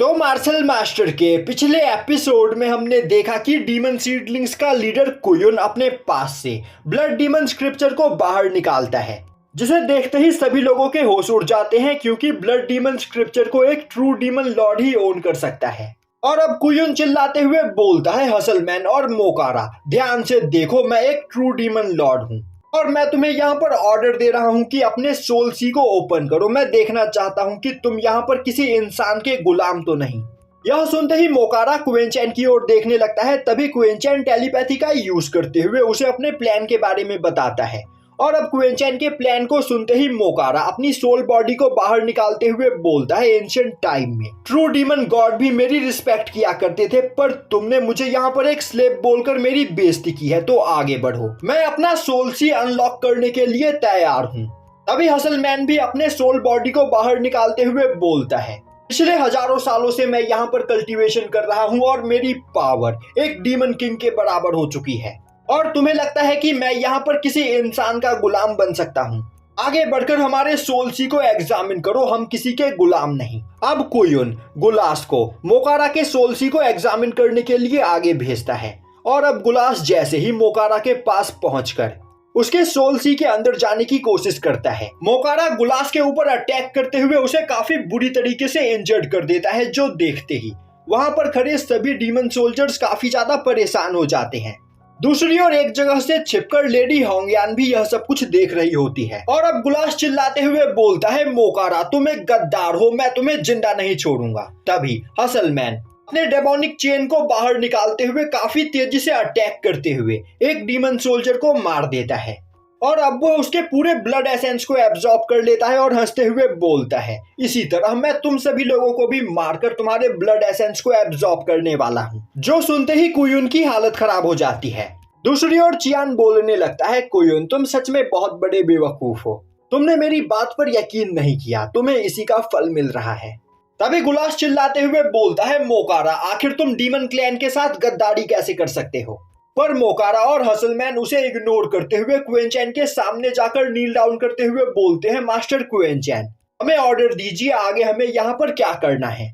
तो martial master के पिछले एपिसोड में हमने देखा कि डीमन सीडलिंग्स का लीडर कुयुन अपने पास से ब्लड डीमन स्क्रिप्चर को बाहर निकालता है, जिसे देखते ही सभी लोगों के होश उड़ जाते हैं क्योंकि ब्लड डीमन स्क्रिप्चर को एक ट्रू डीमन लॉर्ड ही ओन कर सकता है। और अब कुयुन चिल्लाते हुए बोलता है, हसलमैन और मोकारा, ध्यान से देखो, मैं एक ट्रू डीमन लॉर्ड हूँ और मैं तुम्हें यहाँ पर ऑर्डर दे रहा हूँ कि अपने सोल सी को ओपन करो। मैं देखना चाहता हूँ कि तुम यहाँ पर किसी इंसान के गुलाम तो नहीं। यह सुनते ही मोकारा क्विंचैन की ओर देखने लगता है। तभी क्विंचैन टेलीपैथी का यूज करते हुए उसे अपने प्लान के बारे में बताता है। और अब क्विंचैन के प्लान को सुनते ही मोकारा अपनी सोल बॉडी को बाहर निकालते हुए बोलता है, एंशिएंट टाइम में ट्रू डीमन गॉड भी मेरी रिस्पेक्ट किया करते थे, पर तुमने मुझे यहाँ पर एक स्लेव बोलकर मेरी बेइज्जती की है, तो आगे बढ़ो, मैं अपना सोल सी अनलॉक करने के लिए तैयार हूँ। तभी हसलमैन भी अपने सोल बॉडी को बाहर निकालते हुए बोलता है, पिछले हजारों सालों से मैं यहाँ पर कल्टीवेशन कर रहा हूँ और मेरी पावर एक डीमन किंग के बराबर हो चुकी है, और तुम्हें लगता है कि मैं यहाँ पर किसी इंसान का गुलाम बन सकता हूँ। आगे बढ़कर हमारे सोल सी को एग्जामिन करो, हम किसी के गुलाम नहीं। अब कुयुन गुलास को मोकारा के सोल सी को एग्जामिन करने के लिए आगे भेजता है। और अब गुलास जैसे ही मोकारा के पास पहुंचकर उसके सोल सी के अंदर जाने की कोशिश करता है, मोकारा गुलास के ऊपर अटैक करते हुए उसे काफी बुरी तरीके से इंजर्ड कर देता है, जो देखते ही वहां पर खड़े सभी डीमन सोल्जर्स काफी ज्यादा परेशान हो जाते हैं। दूसरी ओर एक जगह से छिपकर लेडी होंगयान भी यह सब कुछ देख रही होती है। और अब गुलास चिल्लाते हुए बोलता है, मोकारा तुम एक गद्दार हो, मैं तुम्हें जिंदा नहीं छोड़ूंगा। तभी हसलमैन अपने डेमोनिक चेन को बाहर निकालते हुए काफी तेजी से अटैक करते हुए एक डीमन सोल्जर को मार देता है। और अब वो उसके पूरे ब्लड एसेंस को एब्जॉर्ब कर लेता है और हंसते हुए बोलता है, इसी तरह मैं तुम सभी लोगों को भी मारकर तुम्हारे ब्लड एसेंस को एब्जॉर्ब करने वाला हूँ। जो सुनते ही कुयुन की हालत खराब हो जाती है। दूसरी ओर चियान बोलने लगता है, कुयुन तुम सच में बहुत बड़े बेवकूफ हो, तुमने मेरी बात पर यकीन नहीं किया, तुम्हें इसी का फल मिल रहा है। तभी गुलास चिल्लाते हुए बोलता है, मोकारा आखिर तुम डीमन क्लैन के साथ गद्दारी कैसे कर सकते हो। पर मोकारा और हसलमैन उसे इग्नोर करते हुए क्विंचैन के सामने जाकर नील डाउन करते हुए बोलते हैं, मास्टर क्विंचैन हमें ऑर्डर दीजिए, आगे हमें यहाँ पर क्या करना है।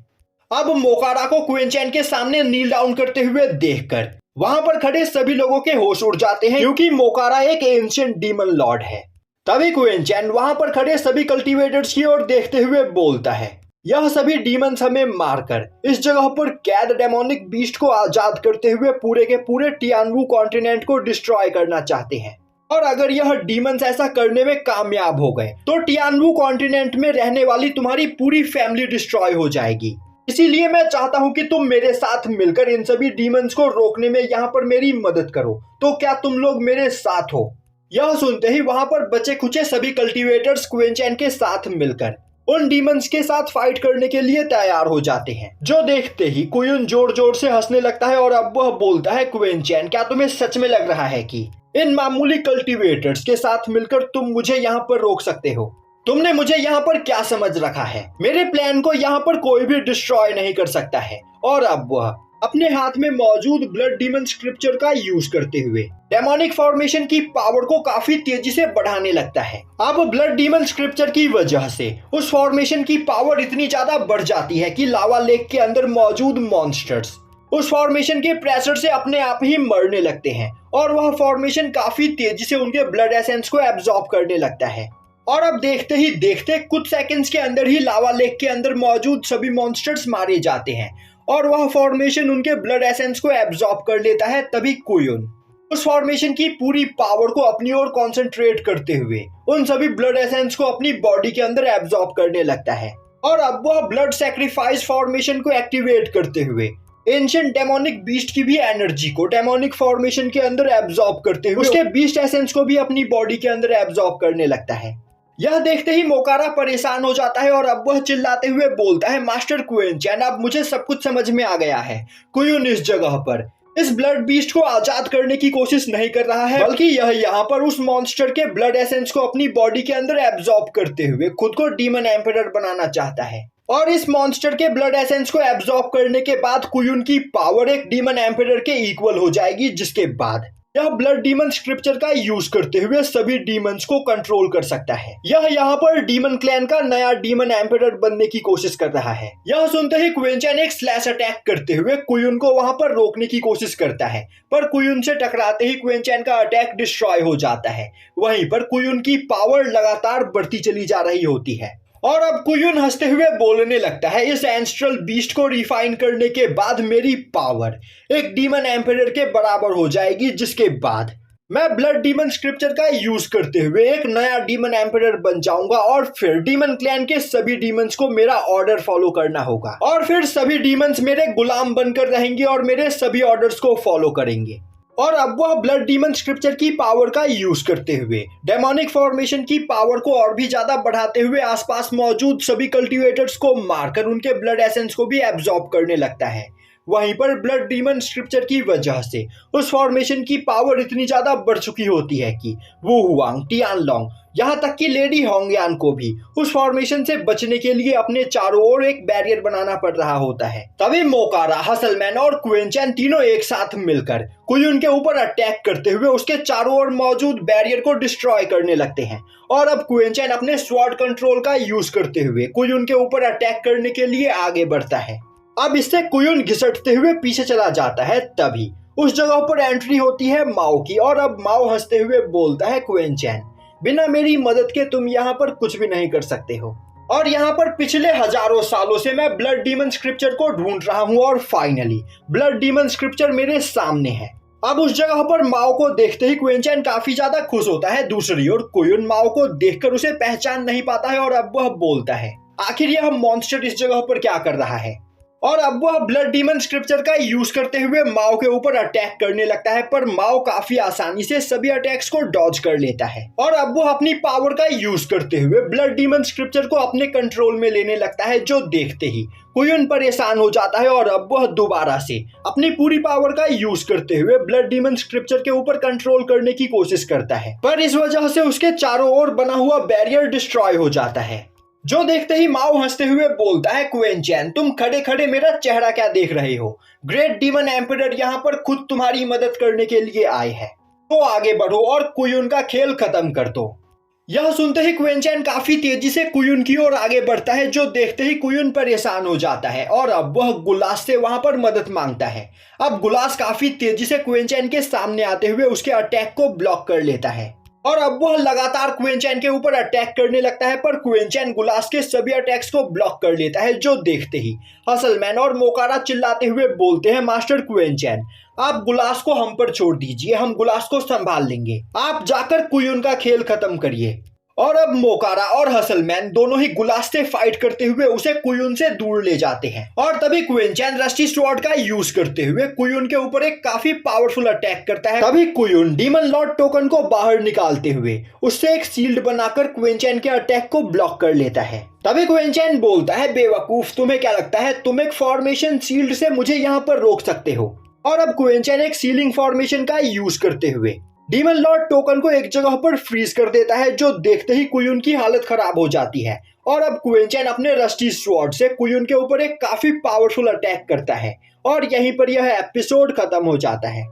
अब मोकारा को क्विंचैन के सामने नील डाउन करते हुए देखकर वहां पर खड़े सभी लोगों के होश उड़ जाते हैं, क्योंकि मोकारा एक एंशिएंट डीमन लॉर्ड है। तभी क्विंचैन वहां पर खड़े सभी कल्टीवेटर्स की ओर देखते हुए बोलता है, यह सभी डीमंस हमें मारकर इस जगह पर कैद डेमोनिक बीस्ट को आजाद करते हुए पूरे के पूरे टियानवू कॉन्टिनेंट को डिस्ट्रॉय करना चाहते हैं। और अगर यह डीमंस ऐसा करने में कामयाब हो गए तो टियानवू कॉन्टिनेंट में रहने वाली तुम्हारी पूरी फैमिली डिस्ट्रॉय हो जाएगी। इसीलिए मैं चाहता हूं कि तुम मेरे साथ मिलकर इन सभी डीमंस को रोकने में यहाँ पर मेरी मदद करो। तो क्या तुम लोग मेरे साथ हो। यह सुनते ही वहां पर बचे खुचे सभी कल्टीवेटर्स क्विंचैन के साथ मिलकर उन डीमंस के साथ फाइट करने के लिए तैयार हो जाते हैं। जो देखते ही कुयुन जोर जोर से हंसने लगता है और अब वह बोलता है, क्विंचैन क्या तुम्हें सच में लग रहा है कि इन मामूली कल्टीवेटर्स के साथ मिलकर तुम मुझे यहाँ पर रोक सकते हो। तुमने मुझे यहाँ पर क्या समझ रखा है, मेरे प्लान को यहाँ पर कोई भी डिस्ट्रॉय नहीं कर सकता है। और अब वह अपने हाथ में मौजूद ब्लड डीमन स्क्रिप्चर का यूज करते हुए डेमोनिक फॉर्मेशन की पावर को काफी तेजी से बढ़ाने लगता है। अब ब्लड डीमन स्क्रिप्चर की वजह से उस फॉर्मेशन की पावर इतनी ज्यादा बढ़ जाती है कि लावा लेक के अंदर मौजूद मॉन्स्टर्स उस फॉर्मेशन के प्रेशर से अपने आप ही मरने लगते हैं और वह फॉर्मेशन काफी तेजी से उनके ब्लड एसेंस को एब्जॉर्ब करने लगता है। और अब देखते ही देखते कुछ सेकंड्स के अंदर ही लावा लेक के अंदर मौजूद सभी मॉन्स्टर्स मारे जाते हैं और वह फॉर्मेशन उनके ब्लड एसेंस को एब्जॉर्ब कर लेता है। तभी कुयुन उस फॉर्मेशन की पूरी पावर को अपनी ओर कंसंट्रेट करते हुए उन सभी ब्लड एसेंस को अपनी बॉडी के अंदर एब्जॉर्ब करने लगता है। और अब वह ब्लड सैक्रिफाइस फॉर्मेशन को एक्टिवेट करते हुए एंशिएंट डेमोनिक बीस्ट की भी एनर्जी को डेमोनिक फॉर्मेशन के अंदर एब्जॉर्ब करते हुए उसके बीस्ट एसेंस को भी अपनी बॉडी के अंदर एब्जॉर्ब करने लगता है। यह देखते ही मोकारा परेशान हो जाता है और अब वह चिल्लाते हुए बोलता है, मास्टर क्विंचैन अब मुझे सब कुछ समझ में आ गया है। कुयुन इस जगह पर इस ब्लड बीस्ट को आजाद करने की कोशिश नहीं कर रहा है, बल्कि यह यहाँ पर उस मॉन्स्टर के ब्लड एसेंस को अपनी बॉडी के अंदर एब्जॉर्ब करते हुए खुद को डीमन एम्परर बनाना चाहता है। और इस मॉन्स्टर के ब्लड एसेंस को एब्जॉर्ब करने के बाद कुयुन की पावर एक डीमन एम्परर के इक्वल हो जाएगी, जिसके बाद यह ब्लड डीमन स्क्रिप्चर का यूज करते हुए सभी डीमंस को कंट्रोल कर सकता है। यह यहाँ पर डीमन क्लैन का नया डीमन एम्परर बनने की कोशिश कर रहा है। यह सुनते ही क्वेंचन एक स्लैश अटैक करते हुए कुयुन को वहां पर रोकने की कोशिश करता है, पर कुयुन से टकराते ही क्वेंचन का अटैक डिस्ट्रॉय हो जाता है। वहीं पर कुयुन की पावर लगातार बढ़ती चली जा रही होती है और अब कुयुन हंसते हुए बोलने लगता है, इस एंस्ट्रल बीस्ट को रिफाइन करने के बाद मेरी पावर एक डीमन एम्परर के बराबर हो जाएगी, जिसके बाद मैं ब्लड डीमन स्क्रिप्चर का यूज करते हुए एक नया डीमन एम्परर बन जाऊंगा और फिर डीमन क्लैन के सभी डीमंस को मेरा ऑर्डर फॉलो करना होगा और फिर सभी डीमंस मेरे गुलाम बनकर रहेंगे और मेरे सभी ऑर्डर्स को फॉलो करेंगे। और अब वह ब्लड डीमन स्क्रिप्चर की पावर का यूज करते हुए डेमोनिक फॉर्मेशन की पावर को और भी ज्यादा बढ़ाते हुए आसपास मौजूद सभी कल्टीवेटर्स को मारकर उनके ब्लड एसेंस को भी एब्जॉर्ब करने लगता है। वहीं पर ब्लड डीमन स्क्रिप्चर की वजह से उस फॉर्मेशन की पावर इतनी ज्यादा बढ़ चुकी होती है कि वू हुआंग, टियानलोंग, यहाँ तक कि लेडी होंगयान को भी उस फॉर्मेशन से बचने के लिए अपने चारों ओर एक बैरियर बनाना पड़ रहा होता है। तभी मोकारा, हसलमैन और क्वेंचन तीनों एक साथ मिलकर कुयुन के ऊपर अटैक करते हुए उसके चारों ओर मौजूद बैरियर को डिस्ट्रॉय करने लगते हैं और अब क्वेंचन अपने स्वॉर्ड कंट्रोल का यूज करते हुए कुयुन के ऊपर अटैक करने के लिए आगे बढ़ता है। अब इससे कुयुन घिसटते हुए पीछे चला जाता है। तभी उस जगह पर एंट्री होती है माओ की और अब माओ हंसते हुए बोलता है, क्वेंचन, बिना मेरी मदद के तुम यहाँ पर कुछ भी नहीं कर सकते हो और यहाँ पर पिछले हजारों सालों से मैं ब्लड डीमन स्क्रिप्चर को ढूंढ रहा हूँ और फाइनली ब्लड डीमन स्क्रिप्चर मेरे सामने है। अब उस जगह पर माओ को देखते ही क्वेंचन काफी ज्यादा खुश होता है। दूसरी ओर कुयुन माओ को देखकर उसे पहचान नहीं पाता है और अब वह बोलता है, आखिर यह मॉन्स्टर इस जगह पर क्या कर रहा है। और अब वह ब्लड डीमन स्क्रिप्चर का यूज करते हुए माओ के ऊपर अटैक करने लगता है, पर माओ काफी आसानी से सभी अटैक्स को डॉज कर लेता है और अब वो अपनी पावर का यूज करते हुए ब्लड डीमन स्क्रिप्चर को अपने कंट्रोल में लेने लगता है, जो देखते ही कुयुन परेशान हो जाता है और अब वह दोबारा से अपनी पूरी पावर का यूज करते हुए ब्लड डीमन स्क्रिप्चर के ऊपर कंट्रोल करने की कोशिश करता है, पर इस वजह से उसके चारों ओर बना हुआ बैरियर डिस्ट्रॉय हो जाता है, जो देखते ही माओ हंसते हुए बोलता है, क्वेंचन, तुम खड़े खड़े मेरा चेहरा क्या देख रहे हो? ग्रेट डीमन एम्परर यहाँ पर खुद तुम्हारी मदद करने के लिए आए हैं, तो आगे बढ़ो और कुयुन का खेल खत्म कर दो। यह सुनते ही क्वेंचन काफी तेजी से कुयुन की ओर आगे बढ़ता है, जो देखते ही कुयुन परेशान हो जाता है और अब वह गुलास से वहां पर मदद मांगता है। अब गुलास काफी तेजी से क्वेंचन के सामने आते हुए उसके अटैक को ब्लॉक कर लेता है और अब वह लगातार क्वेंचन के ऊपर अटैक करने लगता है, पर क्वेंचन गुलास के सभी अटैक्स को ब्लॉक कर लेता है, जो देखते ही हसलमैन और मोकारा चिल्लाते हुए बोलते हैं, मास्टर क्वेंचन, आप गुलास को हम पर छोड़ दीजिए, हम गुलास को संभाल लेंगे, आप जाकर कुयुन का खेल खत्म करिए। और अब मोकारा और हसलमैन दोनों ही गुलास से फाइट करते हुए उसे कुयुन से दूर ले जाते हैं और तभी क्वेंचन रस्टी स्वॉर्ड का यूज करते हुए कुयुन के ऊपर एक काफी पावरफुल अटैक करता है। तभी कुयुन डीमन लॉर्ड टोकन को बाहर निकालते हुए उससे एक शील्ड बनाकर क्वेंचन के अटैक को ब्लॉक कर लेता है। तभी क्वेंचन बोलता है, बेवकूफ, तुम्हें क्या लगता है तुम एक फॉर्मेशन शील्ड से मुझे यहाँ पर रोक सकते हो? और अब क्वेंचन एक सीलिंग फॉर्मेशन का यूज करते हुए डीमन लॉर्ड टोकन को एक जगह पर फ्रीज कर देता है, जो देखते ही कुयुन की हालत खराब हो जाती है और अब क्वेंचन अपने रस्टी स्वॉर्ड से कुयुन के ऊपर एक काफी पावरफुल अटैक करता है और यहीं पर यह एपिसोड खत्म हो जाता है।